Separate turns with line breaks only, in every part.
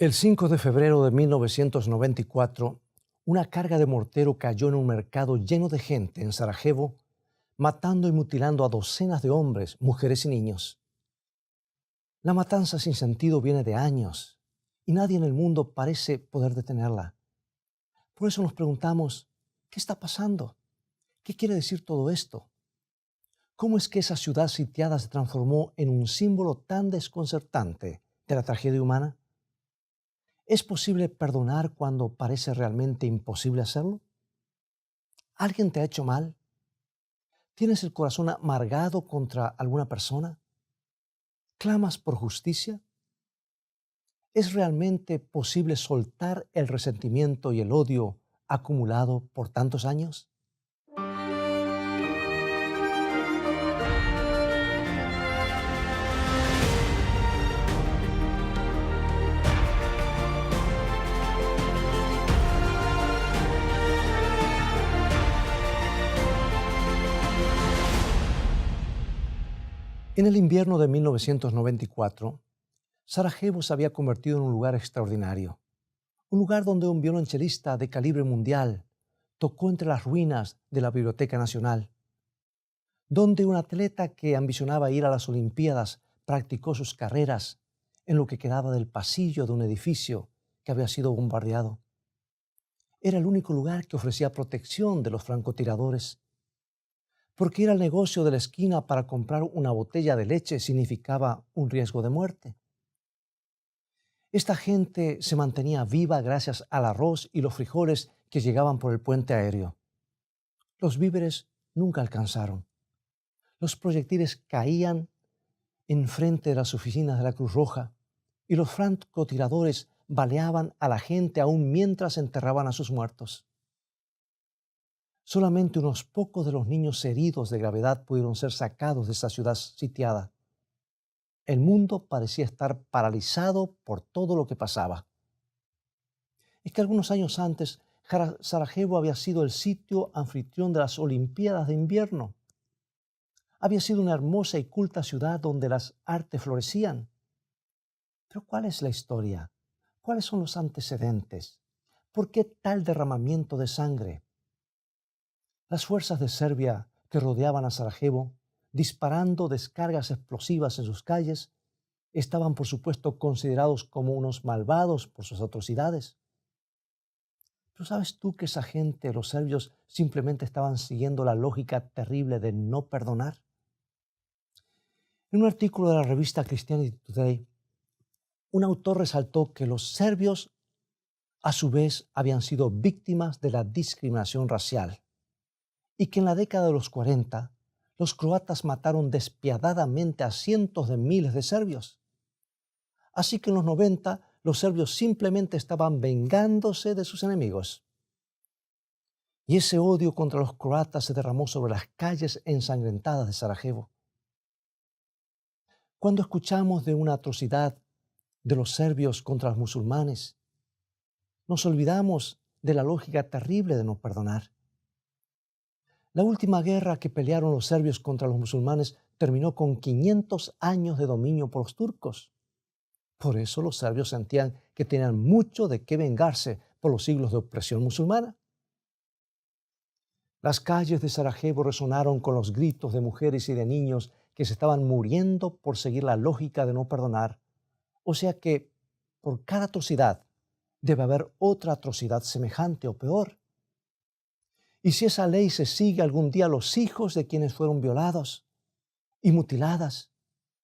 El 5 de febrero de 1994, una carga de mortero cayó en un mercado lleno de gente en Sarajevo, matando y mutilando a docenas de hombres, mujeres y niños. La matanza sin sentido viene de años y nadie en el mundo parece poder detenerla. Por eso nos preguntamos, ¿qué está pasando? ¿Qué quiere decir todo esto? ¿Cómo es que esa ciudad sitiada se transformó en un símbolo tan desconcertante de la tragedia humana? ¿Es posible perdonar cuando parece realmente imposible hacerlo? ¿Alguien te ha hecho mal? ¿Tienes el corazón amargado contra alguna persona? ¿Clamas por justicia? ¿Es realmente posible soltar el resentimiento y el odio acumulado por tantos años? En el invierno de 1994, Sarajevo se había convertido en un lugar extraordinario, un lugar donde un violonchelista de calibre mundial tocó entre las ruinas de la Biblioteca Nacional, donde un atleta que ambicionaba ir a las Olimpiadas practicó sus carreras en lo que quedaba del pasillo de un edificio que había sido bombardeado. Era el único lugar que ofrecía protección de los francotiradores, porque ir al negocio de la esquina para comprar una botella de leche significaba un riesgo de muerte. Esta gente se mantenía viva gracias al arroz y los frijoles que llegaban por el puente aéreo. Los víveres nunca alcanzaron. Los proyectiles caían enfrente de las oficinas de la Cruz Roja y los francotiradores baleaban a la gente aún mientras enterraban a sus muertos. Solamente unos pocos de los niños heridos de gravedad pudieron ser sacados de esa ciudad sitiada. El mundo parecía estar paralizado por todo lo que pasaba. Es que algunos años antes, Sarajevo había sido el sitio anfitrión de las Olimpiadas de invierno. Había sido una hermosa y culta ciudad donde las artes florecían. Pero ¿cuál es la historia? ¿Cuáles son los antecedentes? ¿Por qué tal derramamiento de sangre? Las fuerzas de Serbia que rodeaban a Sarajevo, disparando descargas explosivas en sus calles, estaban por supuesto considerados como unos malvados por sus atrocidades. Pero ¿sabes tú que esa gente, los serbios, simplemente estaban siguiendo la lógica terrible de no perdonar? En un artículo de la revista Christianity Today, un autor resaltó que los serbios a su vez habían sido víctimas de la discriminación racial y que en la década de los 40 los croatas mataron despiadadamente a cientos de miles de serbios. Así que en los 90 los serbios simplemente estaban vengándose de sus enemigos. Y ese odio contra los croatas se derramó sobre las calles ensangrentadas de Sarajevo. Cuando escuchamos de una atrocidad de los serbios contra los musulmanes, nos olvidamos de la lógica terrible de no perdonar. La última guerra que pelearon los serbios contra los musulmanes terminó con 500 años de dominio por los turcos. Por eso los serbios sentían que tenían mucho de qué vengarse por los siglos de opresión musulmana. Las calles de Sarajevo resonaron con los gritos de mujeres y de niños que se estaban muriendo por seguir la lógica de no perdonar. O sea que por cada atrocidad debe haber otra atrocidad semejante o peor. Y si esa ley se sigue algún día, los hijos de quienes fueron violados y mutiladas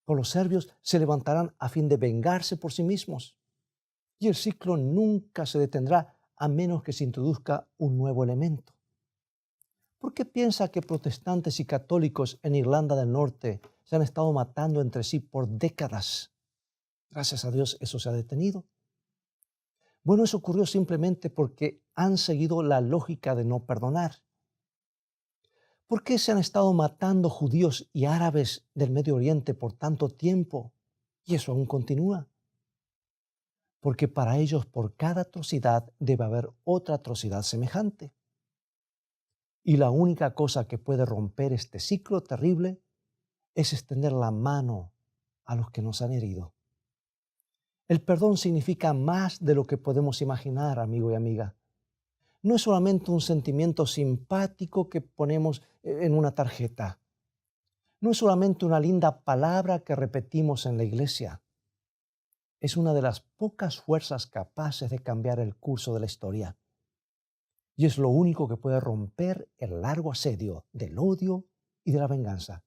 por los serbios se levantarán a fin de vengarse por sí mismos. Y el ciclo nunca se detendrá a menos que se introduzca un nuevo elemento. ¿Por qué piensa que protestantes y católicos en Irlanda del Norte se han estado matando entre sí por décadas? Gracias a Dios eso se ha detenido. Bueno, eso ocurrió simplemente porque han seguido la lógica de no perdonar. ¿Por qué se han estado matando judíos y árabes del Medio Oriente por tanto tiempo? Y eso aún continúa. Porque para ellos por cada atrocidad debe haber otra atrocidad semejante. Y la única cosa que puede romper este ciclo terrible es extender la mano a los que nos han herido. El perdón significa más de lo que podemos imaginar, amigo y amiga. No es solamente un sentimiento simpático que ponemos en una tarjeta. No es solamente una linda palabra que repetimos en la iglesia. Es una de las pocas fuerzas capaces de cambiar el curso de la historia. Y es lo único que puede romper el largo asedio del odio y de la venganza.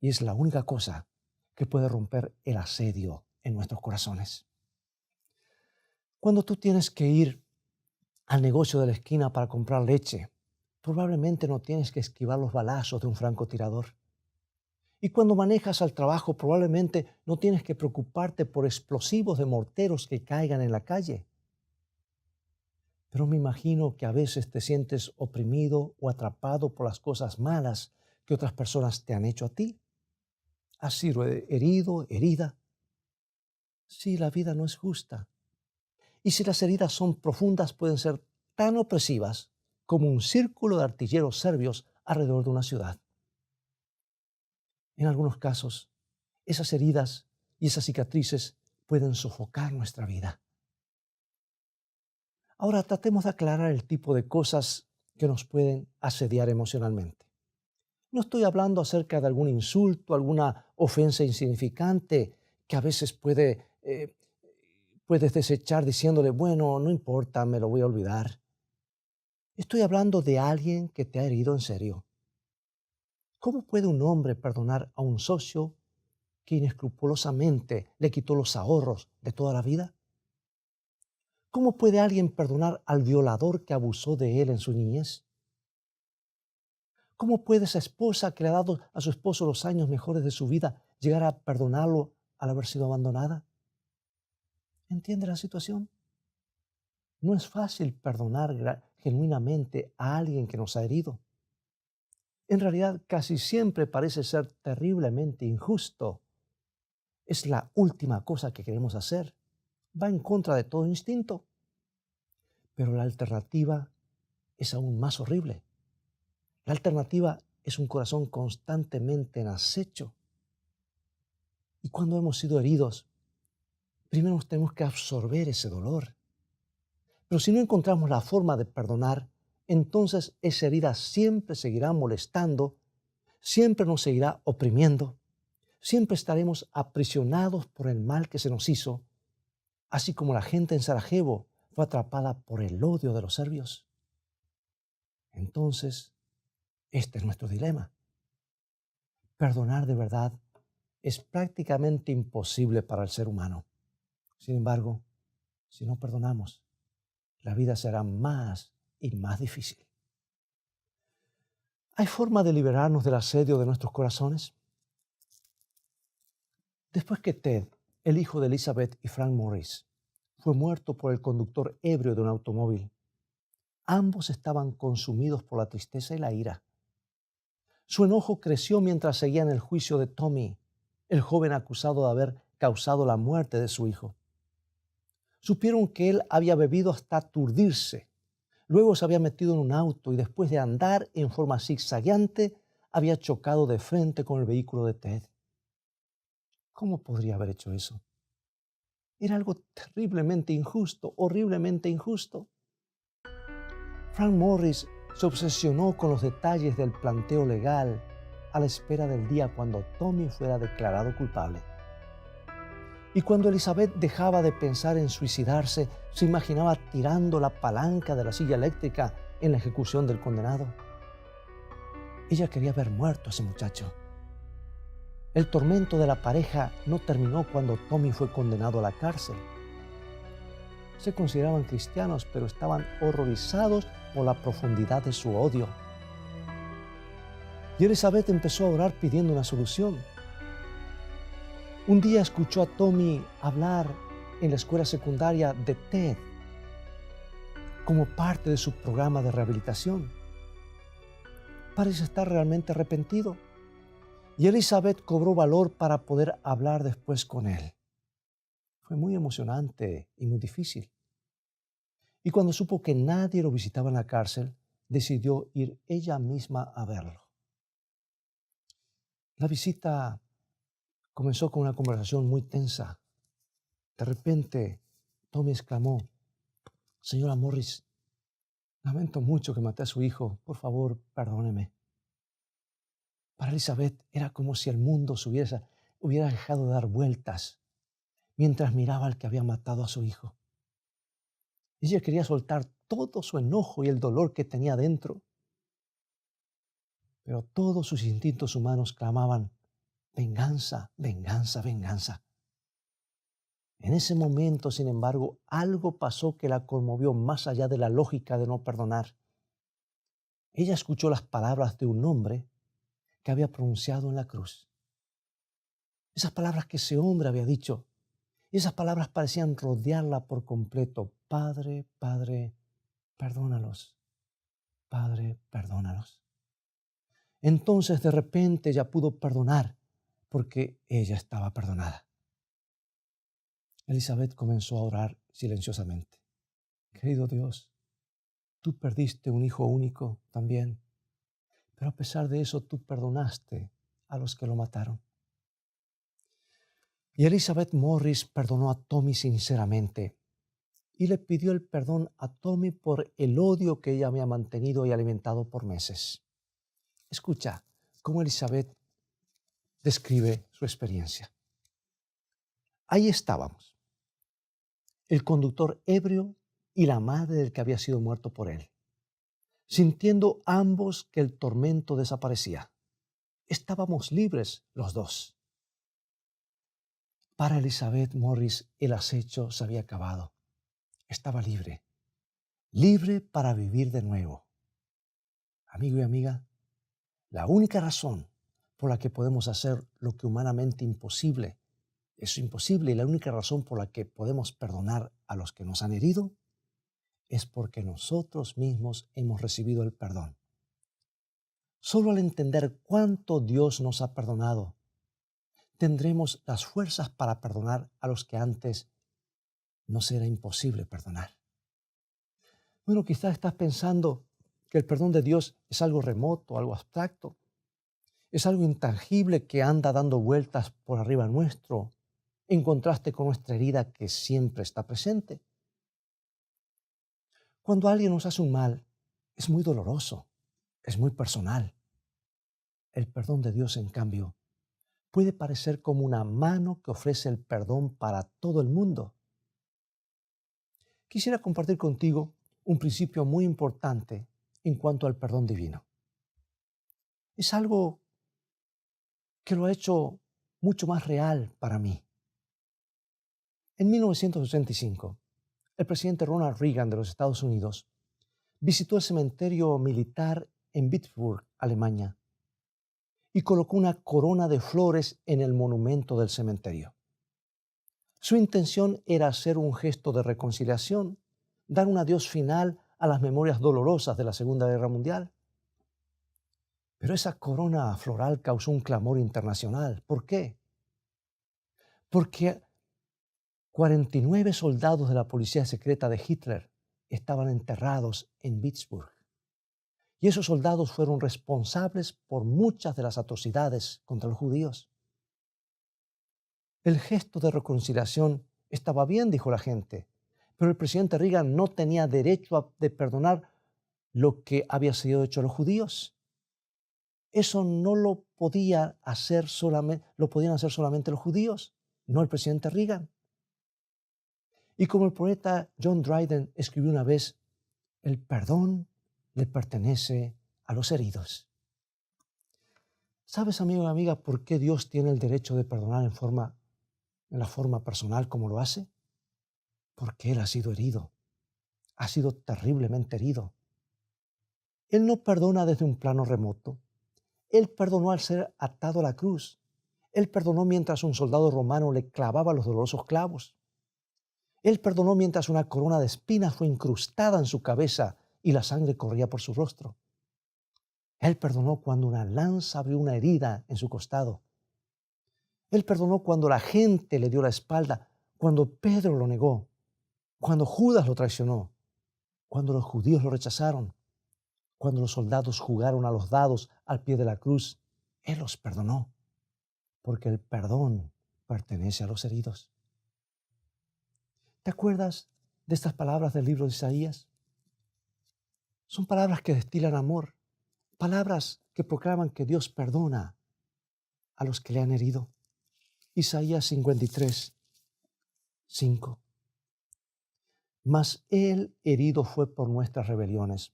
Y es la única cosa que puede romper el asedio en nuestros corazones. Cuando tú tienes que ir al negocio de la esquina para comprar leche, probablemente no tienes que esquivar los balazos de un francotirador. Y cuando manejas al trabajo, probablemente no tienes que preocuparte por explosivos de morteros que caigan en la calle. Pero me imagino que a veces te sientes oprimido o atrapado por las cosas malas que otras personas te han hecho a ti. Has sido herido, herida. Sí, la vida no es justa. Y si las heridas son profundas, pueden ser tan opresivas como un círculo de artilleros serbios alrededor de una ciudad. En algunos casos, esas heridas y esas cicatrices pueden sofocar nuestra vida. Ahora tratemos de aclarar el tipo de cosas que nos pueden asediar emocionalmente. No estoy hablando acerca de algún insulto, alguna ofensa insignificante que a veces puedes desechar diciéndole, bueno, no importa, me lo voy a olvidar. Estoy hablando de alguien que te ha herido en serio. ¿Cómo puede un hombre perdonar a un socio que inescrupulosamente le quitó los ahorros de toda la vida? ¿Cómo puede alguien perdonar al violador que abusó de él en su niñez? ¿Cómo puede esa esposa que le ha dado a su esposo los años mejores de su vida llegar a perdonarlo al haber sido abandonada? ¿Entiende la situación? No es fácil perdonar genuinamente a alguien que nos ha herido. En realidad, casi siempre parece ser terriblemente injusto. Es la última cosa que queremos hacer. Va en contra de todo instinto. Pero la alternativa es aún más horrible. La alternativa es un corazón constantemente en acecho. Y cuando hemos sido heridos, primero tenemos que absorber ese dolor. Pero si no encontramos la forma de perdonar, entonces esa herida siempre seguirá molestando, siempre nos seguirá oprimiendo, siempre estaremos aprisionados por el mal que se nos hizo, así como la gente en Sarajevo fue atrapada por el odio de los serbios. Entonces, este es nuestro dilema. Perdonar de verdad es prácticamente imposible para el ser humano. Sin embargo, si no perdonamos, la vida será más y más difícil. ¿Hay forma de liberarnos del asedio de nuestros corazones? Después que Ted, el hijo de Elizabeth y Frank Morris, fue muerto por el conductor ebrio de un automóvil, ambos estaban consumidos por la tristeza y la ira. Su enojo creció mientras seguían el juicio de Tommy, el joven acusado de haber causado la muerte de su hijo. Supieron que él había bebido hasta aturdirse. Luego se había metido en un auto y después de andar en forma zigzagueante, había chocado de frente con el vehículo de Ted. ¿Cómo podría haber hecho eso? Era algo terriblemente injusto, horriblemente injusto. Frank Morris se obsesionó con los detalles del planteo legal a la espera del día cuando Tommy fuera declarado culpable. Y cuando Elizabeth dejaba de pensar en suicidarse, se imaginaba tirando la palanca de la silla eléctrica en la ejecución del condenado. Ella quería ver muerto a ese muchacho. El tormento de la pareja no terminó cuando Tommy fue condenado a la cárcel. Se consideraban cristianos, pero estaban horrorizados por la profundidad de su odio. Y Elizabeth empezó a orar pidiendo una solución. Un día escuchó a Tommy hablar en la escuela secundaria de Ted como parte de su programa de rehabilitación. Parece estar realmente arrepentido. Y Elizabeth cobró valor para poder hablar después con él. Fue muy emocionante y muy difícil. Y cuando supo que nadie lo visitaba en la cárcel, decidió ir ella misma a verlo. La visita comenzó con una conversación muy tensa. De repente, Tommy exclamó: Señora Morris, lamento mucho que maté a su hijo. Por favor, perdóneme. Para Elizabeth era como si el mundo hubiera dejado de dar vueltas mientras miraba al que había matado a su hijo. Ella quería soltar todo su enojo y el dolor que tenía dentro, pero todos sus instintos humanos clamaban: venganza, venganza, venganza. En ese momento, sin embargo, algo pasó que la conmovió más allá de la lógica de no perdonar. Ella escuchó las palabras de un hombre que había pronunciado en la cruz. Esas palabras que ese hombre había dicho. Y esas palabras parecían rodearla por completo. Padre, Padre, perdónalos. Padre, perdónalos. Entonces de repente ella pudo perdonar porque ella estaba perdonada. Elizabeth comenzó a orar silenciosamente. Querido Dios, tú perdiste un hijo único también, pero a pesar de eso tú perdonaste a los que lo mataron. Y Elizabeth Morris perdonó a Tommy sinceramente y le pidió el perdón a Tommy por el odio que ella había mantenido y alimentado por meses. Escucha cómo Elizabeth describe su experiencia. Ahí estábamos, el conductor ebrio y la madre del que había sido muerto por él, sintiendo ambos que el tormento desaparecía. Estábamos libres los dos. Para Elizabeth Morris el acecho se había acabado. Estaba libre, libre para vivir de nuevo. Amigo y amiga, la única razón por la que podemos hacer lo que humanamente imposible es imposible, y la única razón por la que podemos perdonar a los que nos han herido es porque nosotros mismos hemos recibido el perdón. Solo al entender cuánto Dios nos ha perdonado, tendremos las fuerzas para perdonar a los que antes nos era imposible perdonar. Bueno, quizás estás pensando que el perdón de Dios es algo remoto, algo abstracto. Es algo intangible que anda dando vueltas por arriba nuestro, en contraste con nuestra herida que siempre está presente. Cuando alguien nos hace un mal, es muy doloroso, es muy personal. El perdón de Dios, en cambio, puede parecer como una mano que ofrece el perdón para todo el mundo. Quisiera compartir contigo un principio muy importante en cuanto al perdón divino. Es algo que lo ha hecho mucho más real para mí. En 1985, el presidente Ronald Reagan de los Estados Unidos visitó el cementerio militar en Pittsburgh, Alemania, y colocó una corona de flores en el monumento del cementerio. Su intención era hacer un gesto de reconciliación, dar un adiós final a las memorias dolorosas de la Segunda Guerra Mundial. Pero esa corona floral causó un clamor internacional. ¿Por qué? Porque 49 soldados de la policía secreta de Hitler estaban enterrados en Pittsburgh. Y esos soldados fueron responsables por muchas de las atrocidades contra los judíos. El gesto de reconciliación estaba bien, dijo la gente, pero el presidente Reagan no tenía derecho de perdonar lo que había sido hecho a los judíos. Eso no lo podían hacer solamente los judíos, no el presidente Reagan. Y como el poeta John Dryden escribió una vez, el perdón le pertenece a los heridos. ¿Sabes, amigo y amiga, por qué Dios tiene el derecho de perdonar en la forma personal como lo hace? Porque Él ha sido herido, ha sido terriblemente herido. Él no perdona desde un plano remoto. Él perdonó al ser atado a la cruz. Él perdonó mientras un soldado romano le clavaba los dolorosos clavos. Él perdonó mientras una corona de espinas fue incrustada en su cabeza y la sangre corría por su rostro. Él perdonó cuando una lanza abrió una herida en su costado. Él perdonó cuando la gente le dio la espalda, cuando Pedro lo negó, cuando Judas lo traicionó, cuando los judíos lo rechazaron, cuando los soldados jugaron a los dados al pie de la cruz. Él los perdonó, porque el perdón pertenece a los heridos. ¿Te acuerdas de estas palabras del libro de Isaías? Son palabras que destilan amor, palabras que proclaman que Dios perdona a los que le han herido. Isaías 53, 5. Mas Él herido fue por nuestras rebeliones,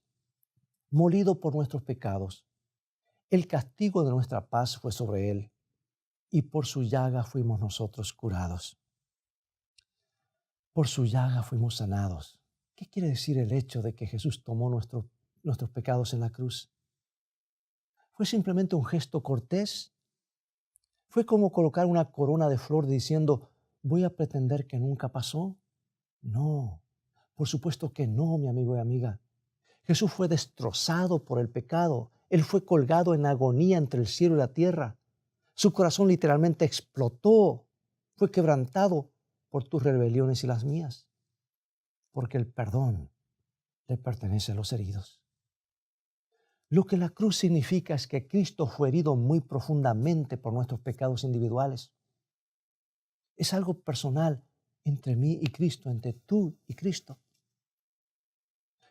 molido por nuestros pecados. El castigo de nuestra paz fue sobre Él, y por su llaga fuimos nosotros curados. Por su llaga fuimos sanados. ¿Qué quiere decir el hecho de que Jesús tomó nuestros pecados en la cruz? ¿Fue simplemente un gesto cortés? ¿Fue como colocar una corona de flor diciendo, voy a pretender que nunca pasó? No, por supuesto que no, mi amigo y amiga. Jesús fue destrozado por el pecado. Él fue colgado en agonía entre el cielo y la tierra. Su corazón literalmente explotó. Fue quebrantado por tus rebeliones y las mías. Porque el perdón le pertenece a los heridos. Lo que la cruz significa es que Cristo fue herido muy profundamente por nuestros pecados individuales. Es algo personal entre mí y Cristo, entre tú y Cristo.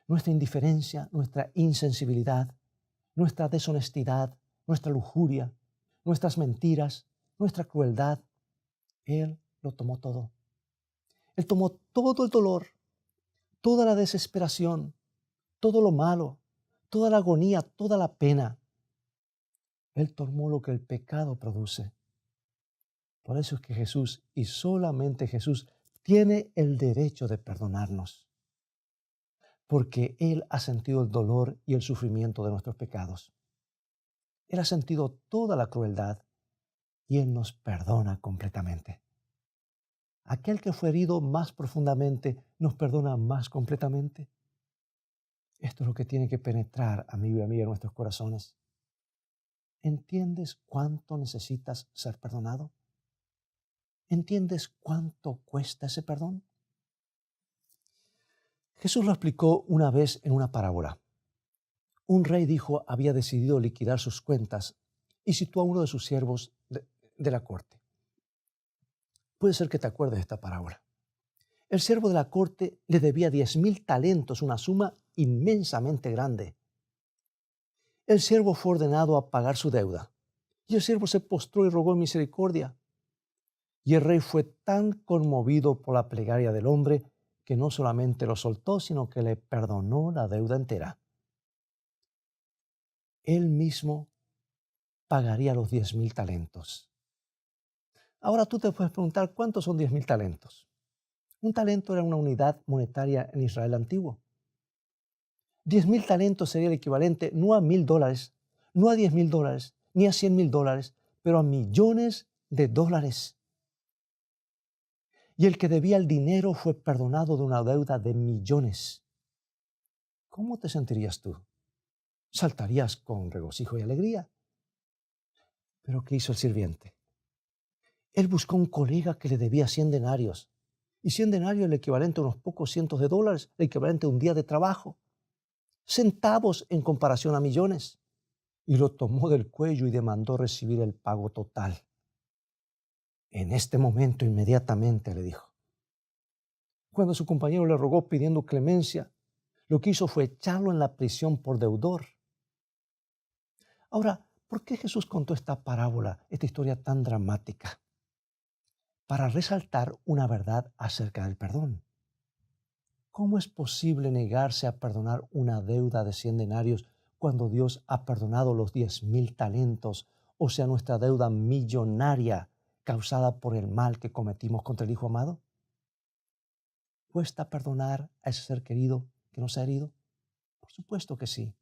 Nuestra indiferencia, nuestra insensibilidad, nuestra deshonestidad, nuestra lujuria, nuestras mentiras, nuestra crueldad, Él lo tomó todo. Él tomó todo el dolor, toda la desesperación, todo lo malo, toda la agonía, toda la pena. Él tomó lo que el pecado produce. Por eso es que Jesús, y solamente Jesús, tiene el derecho de perdonarnos. Porque Él ha sentido el dolor y el sufrimiento de nuestros pecados. Él ha sentido toda la crueldad y Él nos perdona completamente. Aquel que fue herido más profundamente nos perdona más completamente. Esto es lo que tiene que penetrar, amigo y amiga, en nuestros corazones. ¿Entiendes cuánto necesitas ser perdonado? ¿Entiendes cuánto cuesta ese perdón? Jesús lo explicó una vez en una parábola. Un rey había decidido liquidar sus cuentas y citó a uno de sus siervos de la corte. Puede ser que te acuerdes de esta parábola. El siervo de la corte le debía 10,000 talentos, una suma inmensamente grande. El siervo fue ordenado a pagar su deuda y el siervo se postró y rogó misericordia. Y el rey fue tan conmovido por la plegaria del hombre que no solamente lo soltó, sino que le perdonó la deuda entera. Él mismo pagaría los 10,000 talentos. Ahora tú te puedes preguntar, ¿cuántos son 10,000 talentos? Un talento era una unidad monetaria en Israel antiguo. 10,000 talentos sería el equivalente no a $1,000, no a $10,000, ni a $100,000, pero a millones de dólares. Y el que debía el dinero fue perdonado de una deuda de millones. ¿Cómo te sentirías tú? Saltarías con regocijo y alegría. Pero ¿qué hizo el sirviente? Él buscó un colega que le debía 100 denarios. Y 100 denarios es el equivalente a unos pocos cientos de dólares, el equivalente a un día de trabajo. Centavos en comparación a millones. Y lo tomó del cuello y demandó recibir el pago total. En este momento, inmediatamente, le dijo. Cuando su compañero le rogó pidiendo clemencia, lo que hizo fue echarlo en la prisión por deudor. Ahora, ¿por qué Jesús contó esta parábola, esta historia tan dramática? Para resaltar una verdad acerca del perdón. ¿Cómo es posible negarse a perdonar una deuda de 100 denarios cuando Dios ha perdonado los 10,000 talentos, o sea, nuestra deuda millonaria causada por el mal que cometimos contra el Hijo amado? ¿Cuesta perdonar a ese ser querido que nos ha herido? Por supuesto que sí.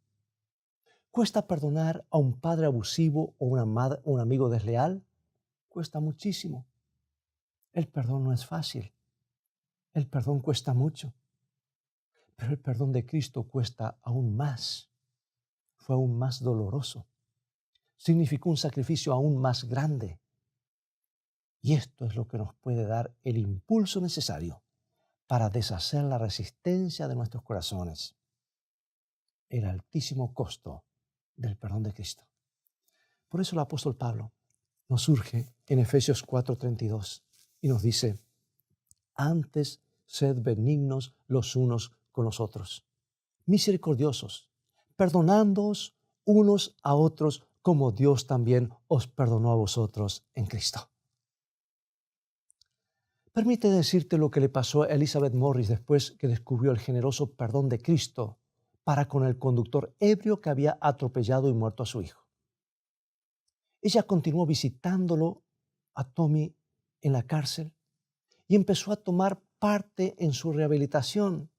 ¿Cuesta perdonar a un padre abusivo o un amigo desleal? Cuesta muchísimo. El perdón no es fácil. El perdón cuesta mucho. Pero el perdón de Cristo cuesta aún más. Fue aún más doloroso. Significó un sacrificio aún más grande. Y esto es lo que nos puede dar el impulso necesario para deshacer la resistencia de nuestros corazones. El altísimo costo del perdón de Cristo. Por eso el apóstol Pablo nos urge en Efesios 4:32 y nos dice: antes sed benignos los unos con los otros, misericordiosos, perdonándoos unos a otros como Dios también os perdonó a vosotros en Cristo. Permite decirte lo que le pasó a Elizabeth Morris después que descubrió el generoso perdón de Cristo para con el conductor ebrio que había atropellado y muerto a su hijo. Ella continuó visitándolo a Tommy en la cárcel y empezó a tomar parte en su rehabilitación,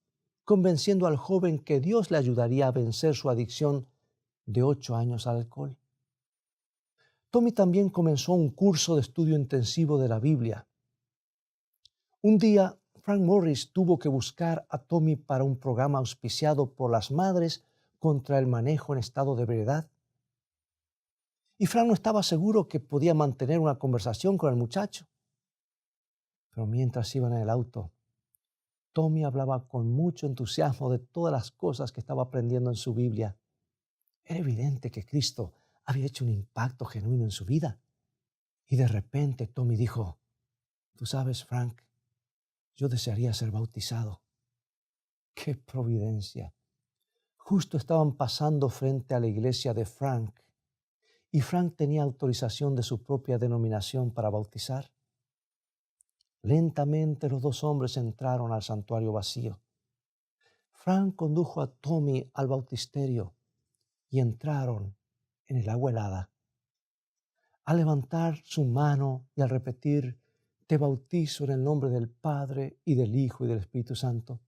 convenciendo al joven que Dios le ayudaría a vencer su adicción de 8 años al alcohol. Tommy también comenzó un curso de estudio intensivo de la Biblia. Un día, Frank Morris tuvo que buscar a Tommy para un programa auspiciado por las madres contra el manejo en estado de ebriedad. Y Frank no estaba seguro que podía mantener una conversación con el muchacho. Pero mientras iban en el auto, Tommy hablaba con mucho entusiasmo de todas las cosas que estaba aprendiendo en su Biblia. Era evidente que Cristo había hecho un impacto genuino en su vida. Y de repente Tommy dijo, tú sabes, Frank, yo desearía ser bautizado. ¡Qué providencia! Justo estaban pasando frente a la iglesia de Frank y Frank tenía autorización de su propia denominación para bautizar. Lentamente los dos hombres entraron al santuario vacío. Frank condujo a Tommy al bautisterio y entraron en el agua helada. Al levantar su mano y al repetir, te bautizo en el nombre del Padre y del Hijo y del Espíritu Santo,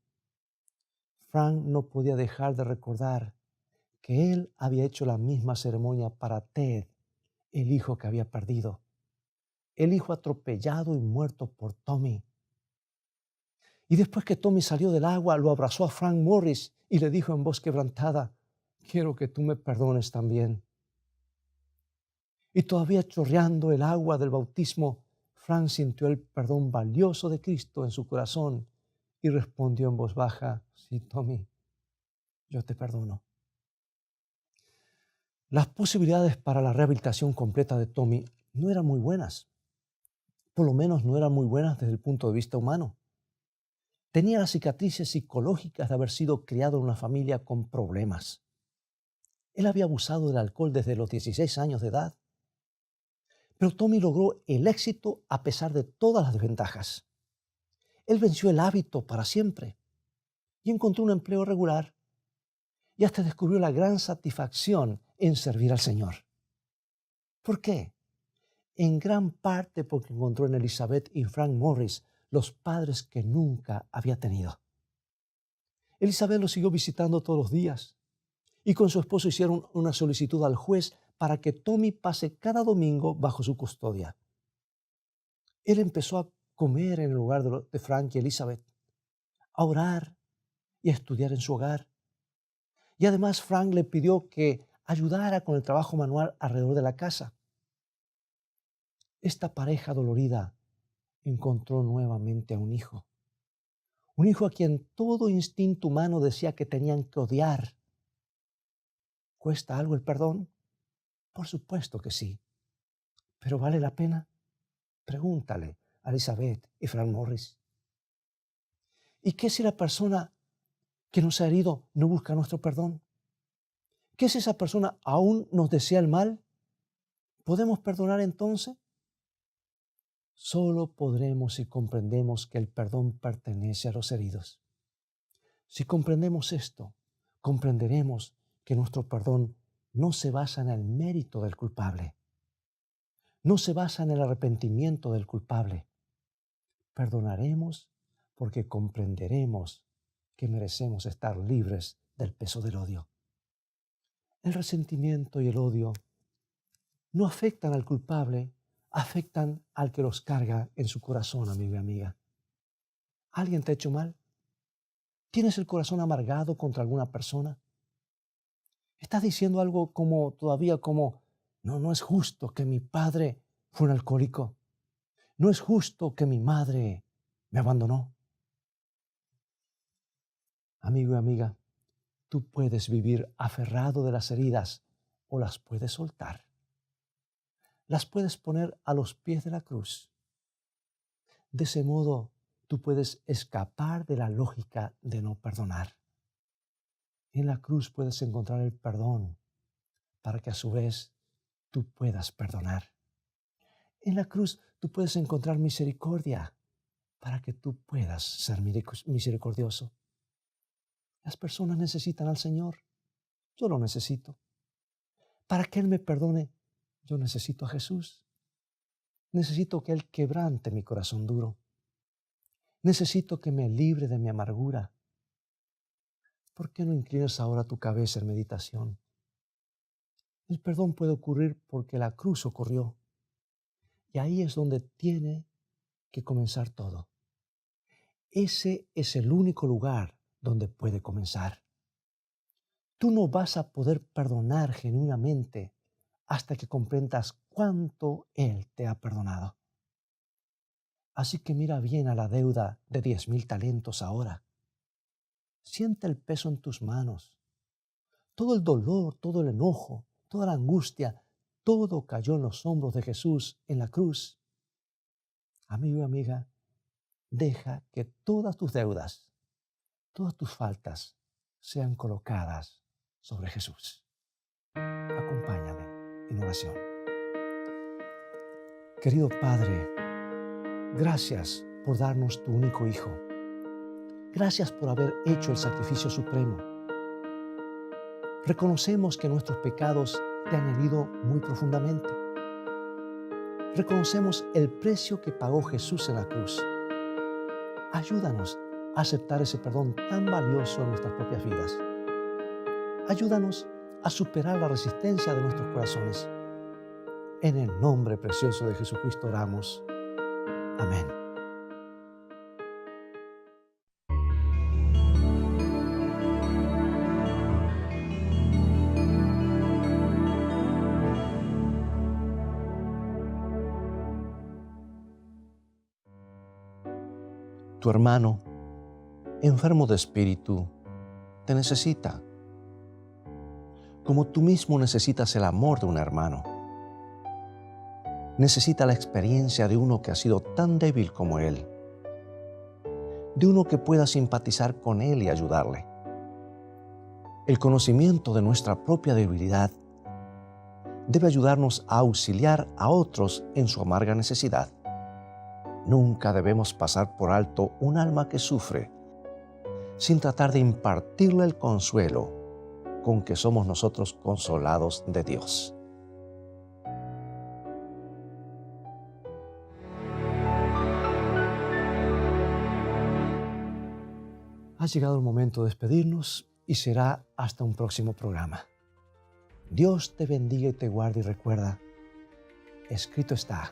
Frank no podía dejar de recordar que él había hecho la misma ceremonia para Ted, el hijo que había perdido, el hijo atropellado y muerto por Tommy. Y después que Tommy salió del agua, lo abrazó a Frank Morris y le dijo en voz quebrantada, quiero que tú me perdones también. Y todavía chorreando el agua del bautismo, Frank sintió el perdón valioso de Cristo en su corazón y respondió en voz baja, sí, Tommy, yo te perdono. Las posibilidades para la rehabilitación completa de Tommy no eran muy buenas. Por lo menos no eran muy buenas desde el punto de vista humano. Tenía las cicatrices psicológicas de haber sido criado en una familia con problemas. Él había abusado del alcohol desde los 16 años de edad. Pero Tommy logró el éxito a pesar de todas las desventajas. Él venció el hábito para siempre y encontró un empleo regular y hasta descubrió la gran satisfacción en servir al Señor. ¿Por qué? En gran parte porque encontró en Elizabeth y Frank Morris los padres que nunca había tenido. Elizabeth lo siguió visitando todos los días y con su esposo hicieron una solicitud al juez para que Tommy pase cada domingo bajo su custodia. Él empezó a comer en el lugar de Frank y Elizabeth, a orar y a estudiar en su hogar. Y además Frank le pidió que ayudara con el trabajo manual alrededor de la casa. Esta pareja dolorida encontró nuevamente a un hijo a quien todo instinto humano decía que tenían que odiar. ¿Cuesta algo el perdón? Por supuesto que sí. ¿Pero vale la pena? Pregúntale a Elizabeth y Frank Morris. ¿Y qué si la persona que nos ha herido no busca nuestro perdón? ¿Qué si esa persona aún nos desea el mal? ¿Podemos perdonar entonces? Solo podremos si comprendemos que el perdón pertenece a los heridos. Si comprendemos esto, comprenderemos que nuestro perdón no se basa en el mérito del culpable. No se basa en el arrepentimiento del culpable. Perdonaremos porque comprenderemos que merecemos estar libres del peso del odio. El resentimiento y el odio no afectan al culpable, afectan al que los carga en su corazón, amigo y amiga. ¿Alguien te ha hecho mal? ¿Tienes el corazón amargado contra alguna persona? ¿Estás diciendo algo como, no es justo que mi padre fue un alcohólico? No es justo que mi madre me abandonó. Amigo y amiga, tú puedes vivir aferrado de las heridas o las puedes soltar. Las puedes poner a los pies de la cruz. De ese modo tú puedes escapar de la lógica de no perdonar. En la cruz puedes encontrar el perdón para que a su vez tú puedas perdonar. En la cruz tú puedes encontrar misericordia para que tú puedas ser misericordioso. Las personas necesitan al Señor. Yo lo necesito. Para que Él me perdone, yo necesito a Jesús. Necesito que Él quebrante mi corazón duro. Necesito que me libre de mi amargura. ¿Por qué no inclinas ahora tu cabeza en meditación? El perdón puede ocurrir porque la cruz ocurrió. Y ahí es donde tiene que comenzar todo. Ese es el único lugar donde puede comenzar. Tú no vas a poder perdonar genuinamente hasta que comprendas cuánto Él te ha perdonado. Así que mira bien a la deuda de 10,000 talentos ahora. Siente el peso en tus manos. Todo el dolor, todo el enojo, toda la angustia, todo cayó en los hombros de Jesús en la cruz. Amigo y amiga, deja que todas tus deudas, todas tus faltas sean colocadas sobre Jesús. Acompáñame en oración. Querido Padre, gracias por darnos tu único Hijo. Gracias por haber hecho el sacrificio supremo. Reconocemos que nuestros pecados te han herido muy profundamente. Reconocemos el precio que pagó Jesús en la cruz. Ayúdanos a aceptar ese perdón tan valioso en nuestras propias vidas. Ayúdanos a superar la resistencia de nuestros corazones. En el nombre precioso de Jesucristo oramos. Amén. Tu hermano, enfermo de espíritu, te necesita, como tú mismo necesitas el amor de un hermano. Necesita la experiencia de uno que ha sido tan débil como él, de uno que pueda simpatizar con él y ayudarle. El conocimiento de nuestra propia debilidad debe ayudarnos a auxiliar a otros en su amarga necesidad. Nunca debemos pasar por alto un alma que sufre sin tratar de impartirle el consuelo con que somos nosotros consolados de Dios. Ha llegado el momento de despedirnos y será hasta un próximo programa. Dios te bendiga y te guarde y recuerda, escrito está,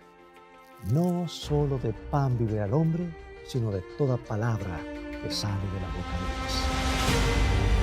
no solo de pan vivirá el hombre, sino de toda palabra que sale de la boca de Dios.